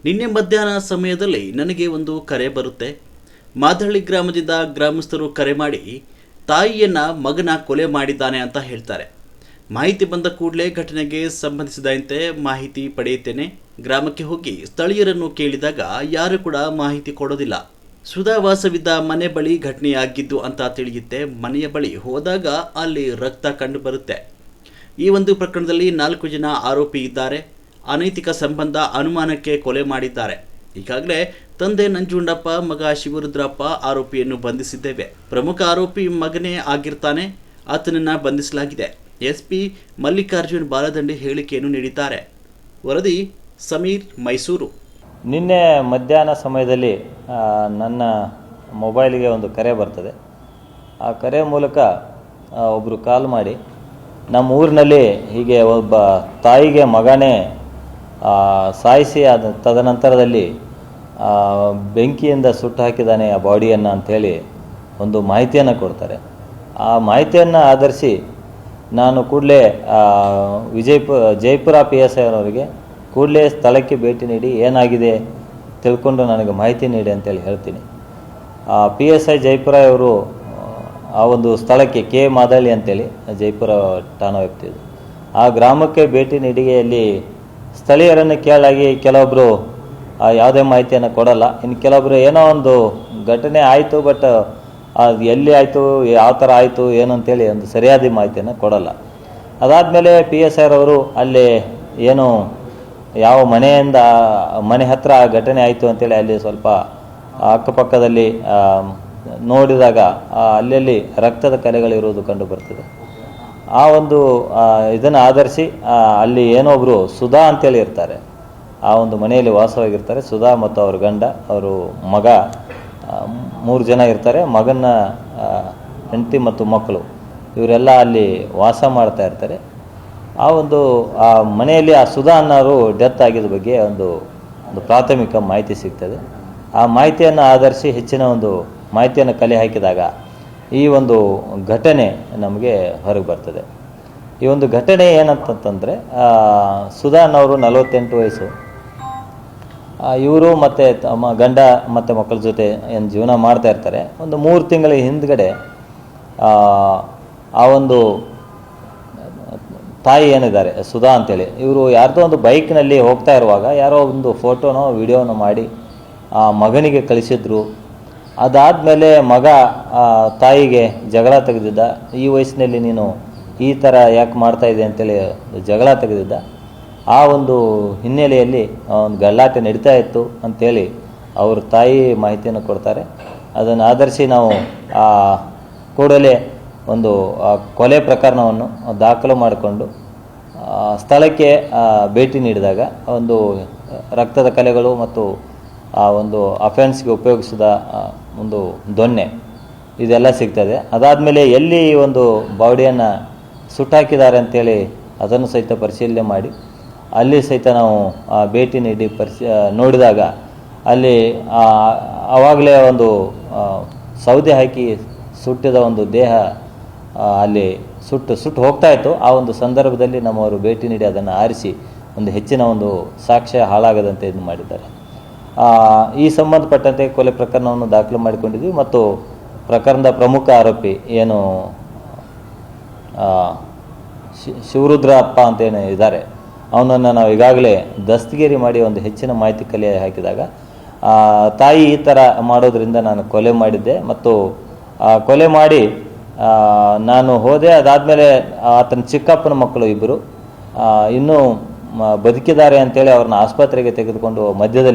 ನಿನ್ನೆ ಮಧ್ಯಾಹ್ನ ಸಮಯದಲ್ಲಿ ನನಗೆ ಒಂದು ಕರೆ ಬರುತ್ತೆ. ಮಾದಹಳ್ಳಿ ಗ್ರಾಮದಿಂದ ಗ್ರಾಮಸ್ಥರು ಕರೆ ಮಾಡಿ ತಾಯಿಯನ್ನ ಮಗನ ಕೊಲೆ ಮಾಡಿದ್ದಾನೆ ಅಂತ ಹೇಳ್ತಾರೆ. ಮಾಹಿತಿ ಬಂದ ಕೂಡಲೇ ಘಟನೆಗೆ ಸಂಬಂಧಿಸಿದಂತೆ ಮಾಹಿತಿ ಪಡೆಯುತ್ತೇನೆ. ಗ್ರಾಮಕ್ಕೆ ಹೋಗಿ ಸ್ಥಳೀಯರನ್ನು ಕೇಳಿದಾಗ ಯಾರು ಕೂಡ ಮಾಹಿತಿ ಕೊಡೋದಿಲ್ಲ. ಸುಧಾ ವಾಸವಿದ್ದ ಮನೆ ಬಳಿ ಘಟನೆಯಾಗಿದ್ದು ಅಂತ ತಿಳಿಯುತ್ತೆ. ಮನೆಯ ಬಳಿ ಹೋದಾಗ ಅಲ್ಲಿ ರಕ್ತ ಕಂಡು ಬರುತ್ತೆ. ಈ ಒಂದು ಪ್ರಕರಣದಲ್ಲಿ 4 ಜನ ಆರೋಪಿ ಇದ್ದಾರೆ. ಅನೈತಿಕ ಸಂಬಂಧ ಅನುಮಾನಕ್ಕೆ ಕೊಲೆ ಮಾಡಿದ್ದಾರೆ. ಈಗಾಗಲೇ ತಂದೆ ನಂಜುಂಡಪ್ಪ, ಮಗ ಶಿವರುದ್ರಪ್ಪ ಆರೋಪಿಯನ್ನು ಬಂಧಿಸಿದ್ದೇವೆ. ಪ್ರಮುಖ ಆರೋಪಿ ಮಗನೇ ಆಗಿರ್ತಾನೆ. ಆತನನ್ನ ಬಂಧಿಸಲಾಗಿದೆ. ಎಸ್ಪಿ ಮಲ್ಲಿಕಾರ್ಜುನ್ ಬಾಲದಂಡೆ ಹೇಳಿಕೆಯನ್ನು ನೀಡಿದ್ದಾರೆ. ವರದಿ ಸಮೀರ್, ಮೈಸೂರು. ನಿನ್ನೆ ಮಧ್ಯಾಹ್ನ ಸಮಯದಲ್ಲಿ ನನ್ನ ಮೊಬೈಲಿಗೆ ಒಂದು ಕರೆ ಬರ್ತದೆ. ಆ ಕರೆ ಮೂಲಕ ಒಬ್ಬರು ಕಾಲ್ ಮಾಡಿ ನಮ್ಮ ಊರಿನಲ್ಲಿ ಹೀಗೆ ಒಬ್ಬ ತಾಯಿಗೆ ಮಗನೇ ಸಾಯಿಸಿ ತದನಂತರದಲ್ಲಿ ಬೆಂಕಿಯಿಂದ ಸುಟ್ಟು ಹಾಕಿದ್ದಾನೆ ಆ ಬಾಡಿಯನ್ನು ಅಂಥೇಳಿ ಒಂದು ಮಾಹಿತಿಯನ್ನು ಕೊಡ್ತಾರೆ. ಆ ಮಾಹಿತಿಯನ್ನು ಆಧರಿಸಿ ನಾನು ಕೂಡಲೇ ಜೈಪುರ PSI ಅವರಿಗೆ ಕೂಡಲೇ ಸ್ಥಳಕ್ಕೆ ಭೇಟಿ ನೀಡಿ ಏನಾಗಿದೆ ತಿಳ್ಕೊಂಡು ನನಗೆ ಮಾಹಿತಿ ನೀಡಿ ಅಂತೇಳಿ ಹೇಳ್ತೀನಿ. PSI ಜೈಪುರ ಅವರು ಆ ಒಂದು ಸ್ಥಳಕ್ಕೆ ಮಾದಹಳ್ಳಿ ಅಂತೇಳಿ ಜೈಪುರ ಠಾಣಾ ವ್ಯಾಪ್ತಿದು ಆ ಗ್ರಾಮಕ್ಕೆ ಭೇಟಿ ನೀಡಿ ಅಲ್ಲಿ ಸ್ಥಳೀಯರನ್ನು ಕೇಳಾಗಿ ಕೆಲವೊಬ್ಬರು ಯಾವುದೇ ಮಾಹಿತಿಯನ್ನು ಕೊಡಲ್ಲ. ಇನ್ನು ಕೆಲವೊಬ್ಬರು ಏನೋ ಒಂದು ಘಟನೆ ಆಯಿತು, ಬಟ್ ಅದು ಎಲ್ಲಿ ಆಯಿತು, ಯಾವ ಥರ ಆಯಿತು ಏನು ಅಂತೇಳಿ ಒಂದು ಸರಿಯಾದ ಮಾಹಿತಿಯನ್ನು ಕೊಡಲ್ಲ. ಅದಾದಮೇಲೆ PSI ಅವರು ಅಲ್ಲಿ ಏನು ಯಾವ ಮನೆ ಹತ್ತಿರ ಘಟನೆ ಆಯಿತು ಅಂತೇಳಿ ಅಲ್ಲಿ ಸ್ವಲ್ಪ ಅಕ್ಕಪಕ್ಕದಲ್ಲಿ ನೋಡಿದಾಗ ಅಲ್ಲಲ್ಲಿ ರಕ್ತದ ಕಲೆಗಳಿರುವುದು ಕಂಡು ಬರ್ತದೆ. ಆ ಒಂದು ಇದನ್ನು ಆಧರಿಸಿ ಅಲ್ಲಿ ಏನೊಬ್ಬರು ಸುಧಾ ಅಂತೇಳಿ ಇರ್ತಾರೆ, ಆ ಒಂದು ಮನೆಯಲ್ಲಿ ವಾಸವಾಗಿರ್ತಾರೆ. ಸುಧಾ ಮತ್ತು ಅವ್ರ ಗಂಡ, ಅವರು ಮಗ, 3 ಜನ ಇರ್ತಾರೆ. ಮಗನ ಹೆಂಡತಿ ಮತ್ತು ಮಕ್ಕಳು ಇವರೆಲ್ಲ ಅಲ್ಲಿ ವಾಸ ಮಾಡ್ತಾ ಇರ್ತಾರೆ. ಆ ಮನೆಯಲ್ಲಿ ಆ ಸುಧಾ ಅನ್ನೋರು ಡೆತ್ ಆಗಿದ್ದ ಬಗ್ಗೆ ಒಂದು ಪ್ರಾಥಮಿಕ ಮಾಹಿತಿ ಸಿಗ್ತದೆ. ಆ ಮಾಹಿತಿಯನ್ನು ಆಧರಿಸಿ ಹೆಚ್ಚಿನ ಒಂದು ಮಾಹಿತಿಯನ್ನು ಕಲೆ ಹಾಕಿದಾಗ ಈ ಒಂದು ಘಟನೆ ನಮಗೆ ಹೊರಗೆ ಬರ್ತದೆ. ಈ ಒಂದು ಘಟನೆ ಏನಂತಂದರೆ, ಸುಧಾ ಅನ್ನೋರು 48 ವಯಸ್ಸು. ಇವರು ಮತ್ತು ತಮ್ಮ ಗಂಡ ಮತ್ತು ಮಕ್ಕಳ ಜೊತೆ ಏನು ಜೀವನ ಮಾಡ್ತಾ ಇರ್ತಾರೆ. ಒಂದು 3 ತಿಂಗಳ ಹಿಂದ್ಗಡೆ ಆ ಒಂದು ತಾಯಿ ಏನಿದ್ದಾರೆ ಸುಧಾ ಅಂತೇಳಿ, ಇವರು ಯಾರ್ದೋ ಒಂದು ಬೈಕ್ನಲ್ಲಿ ಹೋಗ್ತಾ ಇರುವಾಗ ಯಾರೋ ಒಂದು ಫೋಟೋನೋ ವಿಡಿಯೋನೋ ಮಾಡಿ ಆ ಮಗನಿಗೆ ಕಳಿಸಿದ್ರು. ಅದಾದಮೇಲೆ ಮಗ ತಾಯಿಗೆ ಜಗಳ ತೆಗೆದಿದ್ದ. ಈ ವಯಸ್ಸಿನಲ್ಲಿ ನೀನು ಈ ಥರ ಯಾಕೆ ಮಾಡ್ತಾ ಇದೆ ಅಂತೇಳಿ ಜಗಳ ತೆಗೆದಿದ್ದ. ಆ ಒಂದು ಹಿನ್ನೆಲೆಯಲ್ಲಿ ಒಂದು ಗಲಾಟೆ ನಡೀತಾ ಇತ್ತು ಅಂಥೇಳಿ ಅವ್ರ ತಾಯಿ ಮಾಹಿತಿಯನ್ನು ಕೊಡ್ತಾರೆ. ಅದನ್ನು ಆಧರಿಸಿ ನಾವು ಕೂಡಲೇ ಒಂದು ಕೊಲೆ ಪ್ರಕರಣವನ್ನು ದಾಖಲು ಮಾಡಿಕೊಂಡು ಸ್ಥಳಕ್ಕೆ ಭೇಟಿ ನೀಡಿದಾಗ ಒಂದು ರಕ್ತದ ಕಲೆಗಳು ಮತ್ತು ಆ ಒಂದು ಅಫೆನ್ಸ್ಗೆ ಉಪಯೋಗಿಸಿದ ಒಂದು ದೊಣ್ಣೆ ಇದೆಲ್ಲ ಸಿಗ್ತದೆ. ಅದಾದಮೇಲೆ ಎಲ್ಲಿ ಈ ಒಂದು ಬಾಡಿಯನ್ನು ಸುಟ್ಟಾಕಿದ್ದಾರೆ ಅಂಥೇಳಿ ಅದನ್ನು ಸಹಿತ ಪರಿಶೀಲನೆ ಮಾಡಿ ಅಲ್ಲಿ ಸಹಿತ ನಾವು ಭೇಟಿ ನೀಡಿ ನೋಡಿದಾಗ ಅಲ್ಲಿ ಆವಾಗಲೇ ಒಂದು ಸೌದೆ ಹಾಕಿ ಸುಟ್ಟಿದ ಒಂದು ದೇಹ ಅಲ್ಲಿ ಸುಟ್ಟು ಹೋಗ್ತಾ ಇತ್ತು. ಆ ಒಂದು ಸಂದರ್ಭದಲ್ಲಿ ನಮ್ಮವರು ಭೇಟಿ ನೀಡಿ ಅದನ್ನು ಆರಿಸಿ ಒಂದು ಹೆಚ್ಚಿನ ಒಂದು ಸಾಕ್ಷ್ಯ ಹಾಳಾಗದಂತೆ ಇದು ಮಾಡಿದ್ದಾರೆ. ಈ ಸಂಬಂಧಪಟ್ಟಂತೆ ಕೊಲೆ ಪ್ರಕರಣವನ್ನು ದಾಖಲು ಮಾಡಿಕೊಂಡಿದ್ವಿ ಮತ್ತು ಪ್ರಕರಣದ ಪ್ರಮುಖ ಆರೋಪಿ ಏನು ಶಿವರುದ್ರಪ್ಪ ಅಂತೇನು ಇದ್ದಾರೆ, ಅವನನ್ನು ನಾವು ಈಗಾಗಲೇ ದಸ್ತಗಿರಿ ಮಾಡಿ ಒಂದು ಹೆಚ್ಚಿನ ಮಾಹಿತಿ ಕಲೆ ಹಾಕಿದಾಗ ತಾಯಿ ಈ ಥರ ಮಾಡೋದ್ರಿಂದ ನಾನು ಕೊಲೆ ಮಾಡಿದ್ದೆ ಮತ್ತು ಕೊಲೆ ಮಾಡಿ ನಾನು ಹೋದೆ. ಅದಾದಮೇಲೆ ಆತನ ಚಿಕ್ಕಪ್ಪನ ಮಕ್ಕಳು ಇಬ್ಬರು ಇನ್ನೂ ಬದುಕಿದ್ದಾರೆ ಅಂತೇಳಿ ಅವ್ರನ್ನ ಆಸ್ಪತ್ರೆಗೆ ತೆಗೆದುಕೊಂಡು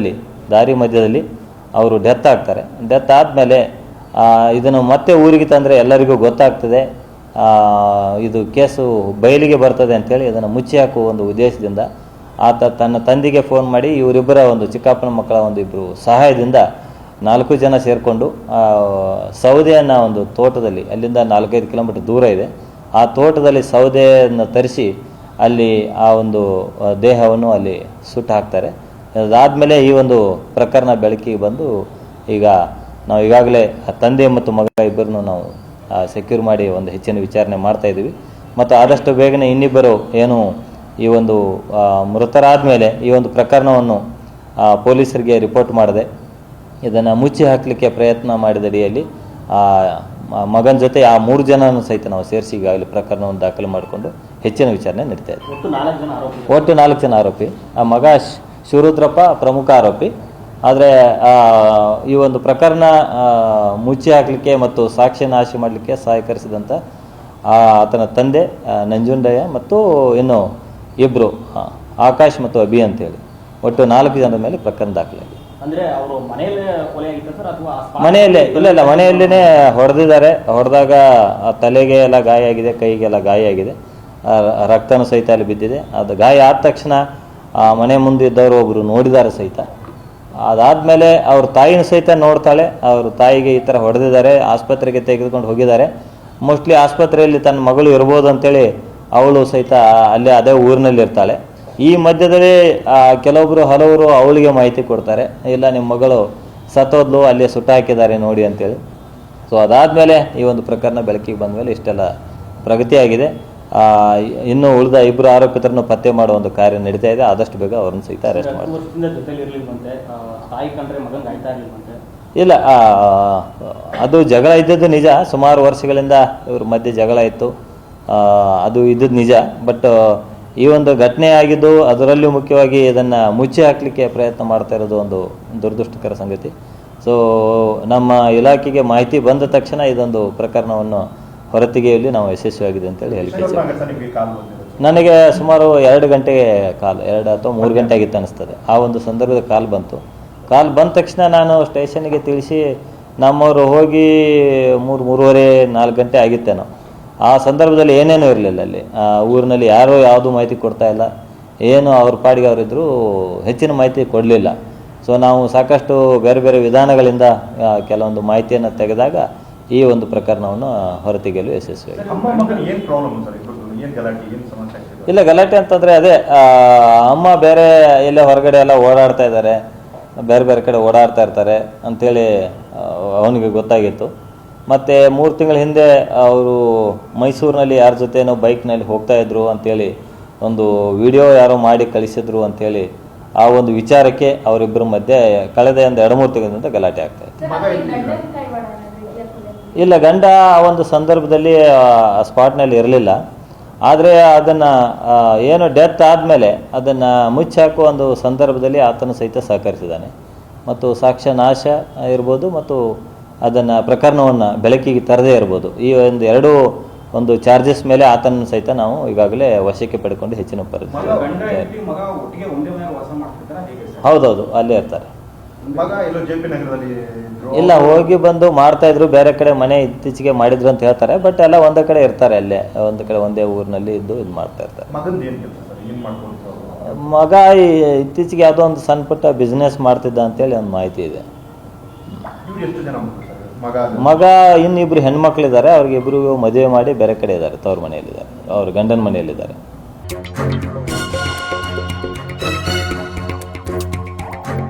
ದಾರಿ ಮಧ್ಯದಲ್ಲಿ ಅವರು ಡೆತ್ ಆಗ್ತಾರೆ. ಡೆತ್ ಆದಮೇಲೆ ಇದನ್ನು ಮತ್ತೆ ಊರಿಗೆ ತಂದರೆ ಎಲ್ಲರಿಗೂ ಗೊತ್ತಾಗ್ತದೆ, ಇದು ಕೇಸು ಬಯಲಿಗೆ ಬರ್ತದೆ ಅಂಥೇಳಿ ಇದನ್ನು ಮುಚ್ಚಿ ಹಾಕುವ ಒಂದು ಉದ್ದೇಶದಿಂದ ಆತ ತನ್ನ ತಂದೆಗೆ ಫೋನ್ ಮಾಡಿ ಇವರಿಬ್ಬರ ಒಂದು ಚಿಕ್ಕಪ್ಪನ ಮಕ್ಕಳ ಇಬ್ಬರು ಸಹಾಯದಿಂದ 4 ಜನ ಸೇರಿಕೊಂಡು ಸೌದೆಯನ್ನು ಒಂದು ತೋಟದಲ್ಲಿ, ಅಲ್ಲಿಂದ 4-5 ಕಿಲೋಮೀಟರ್ ದೂರ ಇದೆ, ಆ ತೋಟದಲ್ಲಿ ಸೌದೆಯನ್ನು ತರಿಸಿ ಅಲ್ಲಿ ಆ ಒಂದು ದೇಹವನ್ನು ಅಲ್ಲಿ ಸುಟ್ಟು ಹಾಕ್ತಾರೆ. ಅದಾದಮೇಲೆ ಈ ಒಂದು ಪ್ರಕರಣ ಬೆಳಕಿಗೆ ಬಂದು ಈಗ ನಾವು ಈಗಾಗಲೇ ತಂದೆ ಮತ್ತು ಮಗ ಇಬ್ಬರನ್ನು ನಾವು ಸೆಕ್ಯೂರ್ ಮಾಡಿ ಒಂದು ಹೆಚ್ಚಿನ ವಿಚಾರಣೆ ಮಾಡ್ತಾ ಇದ್ದೀವಿ. ಮತ್ತು ಆದಷ್ಟು ಬೇಗನೆ ಇನ್ನಿಬ್ಬರು ಏನು ಈ ಒಂದು ಮೃತರಾದ ಮೇಲೆ ಈ ಒಂದು ಪ್ರಕರಣವನ್ನು ಪೊಲೀಸರಿಗೆ ರಿಪೋರ್ಟ್ ಮಾಡಿದೆ. ಇದನ್ನು ಮುಚ್ಚಿ ಹಾಕಲಿಕ್ಕೆ ಪ್ರಯತ್ನ ಮಾಡಿದ ಅಡಿಯಲ್ಲಿ ಮಗನ ಜೊತೆ ಆ 3 ಜನನೂ ಸಹಿತ ನಾವು ಸೇರಿಸಿ ಈಗಾಗಲೇ ಪ್ರಕರಣವನ್ನು ದಾಖಲು ಮಾಡಿಕೊಂಡು ಹೆಚ್ಚಿನ ವಿಚಾರಣೆ ನಡೀತಾ ಇದೆ. ಒಟ್ಟು 4 ಜನ ಆರೋಪಿ. ಆ ಮಗ ಶಿವರುದ್ರಪ್ಪ ಪ್ರಮುಖ ಆರೋಪಿ. ಆದರೆ ಈ ಒಂದು ಪ್ರಕರಣ ಮುಚ್ಚಿ ಹಾಕಲಿಕ್ಕೆ ಮತ್ತು ಸಾಕ್ಷ್ಯ ನಾಶ ಮಾಡಲಿಕ್ಕೆ ಸಹಕರಿಸಿದಂಥ ಆತನ ತಂದೆ ನಂಜುಂಡಯ್ಯ ಮತ್ತು ಇನ್ನು ಇಬ್ಬರು ಆಕಾಶ್ ಮತ್ತು ಅಭಿ ಅಂತೇಳಿ ಒಟ್ಟು 4 ಜನರ ಮೇಲೆ ಪ್ರಕರಣ ದಾಖಲಾಗಿದೆ. ಅಂದ್ರೆ ಅವರು ಮನೆಯಲ್ಲೇ ಕೊಲೆ ಆಗಿತ್ತು ಸರ್ ಅಥವಾ ಮನೆಯಲ್ಲೇ? ಇಲ್ಲ ಮನೆಯಲ್ಲೇ ಹೊಡೆದಿದ್ದಾರೆ. ಹೊಡೆದಾಗ ತಲೆಗೆ ಎಲ್ಲ ಗಾಯ ಆಗಿದೆ, ಕೈಗೆಲ್ಲ ಗಾಯ ಆಗಿದೆ, ರಕ್ತನೂ ಸಹಿತ ಅಲ್ಲಿ ಬಿದ್ದಿದೆ. ಅದು ಗಾಯ ಆದ ತಕ್ಷಣ ಮನೆ ಮುಂದೆ ಇದ್ದವರು ಒಬ್ಬರು ನೋಡಿದ್ದಾರೆ ಸಹಿತ. ಅದಾದಮೇಲೆ ಅವ್ರ ತಾಯಿನೂ ಸಹಿತ ನೋಡ್ತಾಳೆ. ಅವ್ರ ತಾಯಿಗೆ ಈ ಥರ ಹೊಡೆದಿದ್ದಾರೆ, ಆಸ್ಪತ್ರೆಗೆ ತೆಗೆದುಕೊಂಡು ಹೋಗಿದ್ದಾರೆ. ಮೋಸ್ಟ್ಲಿ ಆಸ್ಪತ್ರೆಯಲ್ಲಿ ತನ್ನ ಮಗಳು ಇರ್ಬೋದು ಅಂತೇಳಿ ಅವಳು ಸಹಿತ ಅಲ್ಲೇ ಅದೇ ಊರಿನಲ್ಲಿ ಇರ್ತಾಳೆ. ಈ ಮಧ್ಯದಲ್ಲಿ ಹಲವರು ಅವಳಿಗೆ ಮಾಹಿತಿ ಕೊಡ್ತಾರೆ, ಇಲ್ಲ ನಿಮ್ಮ ಮಗಳು ಸತ್ತೋದ್ಲು, ಅಲ್ಲೇ ಸುಟ್ಟು ಹಾಕಿದ್ದಾರೆ ನೋಡಿ ಅಂತೇಳಿ. ಸೊ ಅದಾದಮೇಲೆ ಈ ಒಂದು ಪ್ರಕರಣ ಬೆಳಕಿಗೆ ಬಂದ ಮೇಲೆ ಇಷ್ಟೆಲ್ಲ ಪ್ರಗತಿಯಾಗಿದೆ. ಇನ್ನು ಉಳಿದ 2 ಆರೋಪಿತರನ್ನು ಪತ್ತೆ ಮಾಡುವ ಒಂದು ಕಾರ್ಯ ನಡೀತಾ ಇದೆ. ಆದಷ್ಟು ಬೇಗ ಅವ್ರನ್ನ ಸಹಿತ ಅರೆಸ್ಟ್ ಮಾಡಿ. ಇಲ್ಲ, ಅದು ಜಗಳ ಇದ್ದದ್ದು ನಿಜ. ಸುಮಾರು ವರ್ಷಗಳಿಂದ ಇವ್ರ ಮಧ್ಯೆ ಜಗಳ ಇತ್ತು, ಅದು ಇದ್ದದ್ದು ನಿಜ. ಬಟ್ ಈ ಒಂದು ಘಟನೆ ಆಗಿದ್ದು, ಅದರಲ್ಲೂ ಮುಖ್ಯವಾಗಿ ಇದನ್ನು ಮುಚ್ಚಿ ಹಾಕಲಿಕ್ಕೆ ಪ್ರಯತ್ನ ಮಾಡ್ತಾ ಇರೋದು ಒಂದು ದುರದೃಷ್ಟಕರ ಸಂಗತಿ. ಸೊ ನಮ್ಮ ಇಲಾಖೆಗೆ ಮಾಹಿತಿ ಬಂದ ತಕ್ಷಣ ಇದೊಂದು ಪ್ರಕರಣವನ್ನು ಹೊರತೆಗೆಯಲ್ಲಿ ನಾವು ಯಶಸ್ವಿಯಾಗಿದೆ ಅಂತೇಳಿ ಹೇಳಿಕೆ. ನನಗೆ ಸುಮಾರು 2 ಗಂಟೆಗೆ 2 ಅಥವಾ 3 ಗಂಟೆ ಆಗಿತ್ತು ಅನಿಸ್ತದೆ. ಆ ಒಂದು ಸಂದರ್ಭದ ಕಾಲ್ ಬಂತು. ಕಾಲ್ ಬಂದ ತಕ್ಷಣ ನಾನು ಸ್ಟೇಷನ್ಗೆ ತಿಳಿಸಿ ನಮ್ಮವರು ಹೋಗಿ 3:30, 4 ಗಂಟೆ ಆಗಿತ್ತೇನೋ. ಆ ಸಂದರ್ಭದಲ್ಲಿ ಏನೇನೂ ಇರಲಿಲ್ಲ ಅಲ್ಲಿ ಊರಿನಲ್ಲಿ, ಯಾರೂ ಯಾವುದೂ ಮಾಹಿತಿ ಕೊಡ್ತಾ ಇಲ್ಲ. ಏನು ಅವ್ರ ಪಾಡಿಗೆ ಅವರಿದ್ದರೂ ಹೆಚ್ಚಿನ ಮಾಹಿತಿ ಕೊಡಲಿಲ್ಲ. ಸೊ ನಾವು ಸಾಕಷ್ಟು ಬೇರೆ ಬೇರೆ ವಿಧಾನಗಳಿಂದ ಕೆಲವೊಂದು ಮಾಹಿತಿಯನ್ನು ತೆಗೆದಾಗ ಈ ಒಂದು ಪ್ರಕರಣವನ್ನು ಹೊರತೆಗೆಯಲು ಯಶಸ್ವಿಯಾಗಿದೆ. ಇಲ್ಲ, ಗಲಾಟೆ ಅಂತಂದರೆ ಅದೇ ಅಮ್ಮ ಬೇರೆ ಎಲ್ಲೇ ಹೊರಗಡೆ ಎಲ್ಲ ಓಡಾಡ್ತಾ ಇದ್ದಾರೆ, ಬೇರೆ ಬೇರೆ ಕಡೆ ಓಡಾಡ್ತಾ ಇರ್ತಾರೆ ಅಂಥೇಳಿ ಅವನಿಗೆ ಗೊತ್ತಾಗಿತ್ತು. ಮತ್ತು 3 ತಿಂಗಳ ಹಿಂದೆ ಅವರು ಮೈಸೂರಿನಲ್ಲಿ ಯಾರ ಜೊತೆನೋ ಬೈಕ್ನಲ್ಲಿ ಹೋಗ್ತಾಯಿದ್ರು ಅಂಥೇಳಿ ಒಂದು ವಿಡಿಯೋ ಯಾರೋ ಮಾಡಿ ಕಳಿಸಿದ್ರು ಅಂಥೇಳಿ ಆ ಒಂದು ವಿಚಾರಕ್ಕೆ ಅವರಿಬ್ಬರ ಮಧ್ಯೆ ಕಳೆದ ಒಂದು 2-3 ತಿಂಗಳಿಂದ ಗಲಾಟೆ ಆಗ್ತಾಯಿತ್ತು. ಇಲ್ಲ, ಗಂಡ ಆ ಒಂದು ಸಂದರ್ಭದಲ್ಲಿ ಸ್ಪಾಟ್ನಲ್ಲಿ ಇರಲಿಲ್ಲ. ಆದರೆ ಅದನ್ನು ಏನು ಡೆತ್ ಆದಮೇಲೆ ಅದನ್ನು ಮುಚ್ಚಾಕುವ ಒಂದು ಸಂದರ್ಭದಲ್ಲಿ ಆತನು ಸಹಿತ ಸಹಕರಿಸಿದ್ದಾನೆ. ಮತ್ತು ಸಾಕ್ಷ್ಯ ನಾಶ ಇರ್ಬೋದು ಮತ್ತು ಅದನ್ನು ಪ್ರಕರಣವನ್ನು ಬೆಳಕಿಗೆ ತರದೇ ಇರ್ಬೋದು. ಈ ಒಂದು ಚಾರ್ಜಸ್ ಮೇಲೆ ಆತನ ಸಹಿತ ನಾವು ಈಗಾಗಲೇ ವಶಕ್ಕೆ ಪಡ್ಕೊಂಡು ಹೆಚ್ಚಿನ ಪರಿಸ್ಥಿತಿ. ಹೌದೌದು, ಅಲ್ಲೇ ಇರ್ತಾರೆ. ಇಲ್ಲ, ಹೋಗಿ ಬಂದು ಮಾಡ್ತಾಯಿದ್ರು. ಬೇರೆ ಕಡೆ ಮನೆ ಇತ್ತೀಚೆಗೆ ಮಾಡಿದ್ರು ಅಂತ ಹೇಳ್ತಾರೆ. ಬಟ್ ಎಲ್ಲ ಒಂದೇ ಕಡೆ ಇರ್ತಾರೆ, ಅಲ್ಲೇ ಒಂದು ಕಡೆ ಒಂದೇ ಊರಿನಲ್ಲಿ ಇದ್ದು ಇದು ಮಾಡ್ತಾ ಇರ್ತಾರೆ. ಮಗ ಇತ್ತೀಚೆಗೆ ಯಾವುದೋ ಒಂದು ಸಣ್ಣ ಪುಟ್ಟ ಬಿಸ್ನೆಸ್ ಮಾಡ್ತಿದ್ದ ಅಂತೇಳಿ ಒಂದು ಮಾಹಿತಿ ಇದೆ. ಮಗ ಇನ್ನಿಬ್ರು ಹೆಣ್ಮಕ್ಳಿದ್ದಾರೆ. ಅವ್ರಿಗೆ ಇಬ್ಬರಿಗೂ ಮದುವೆ ಮಾಡಿ ಬೇರೆ ಕಡೆ ಇದ್ದಾರೆ, ತವ್ರ ಮನೆಯಲ್ಲಿದ್ದಾರೆ, ಅವ್ರ ಗಂಡನ ಮನೆಯಲ್ಲಿದ್ದಾರೆ.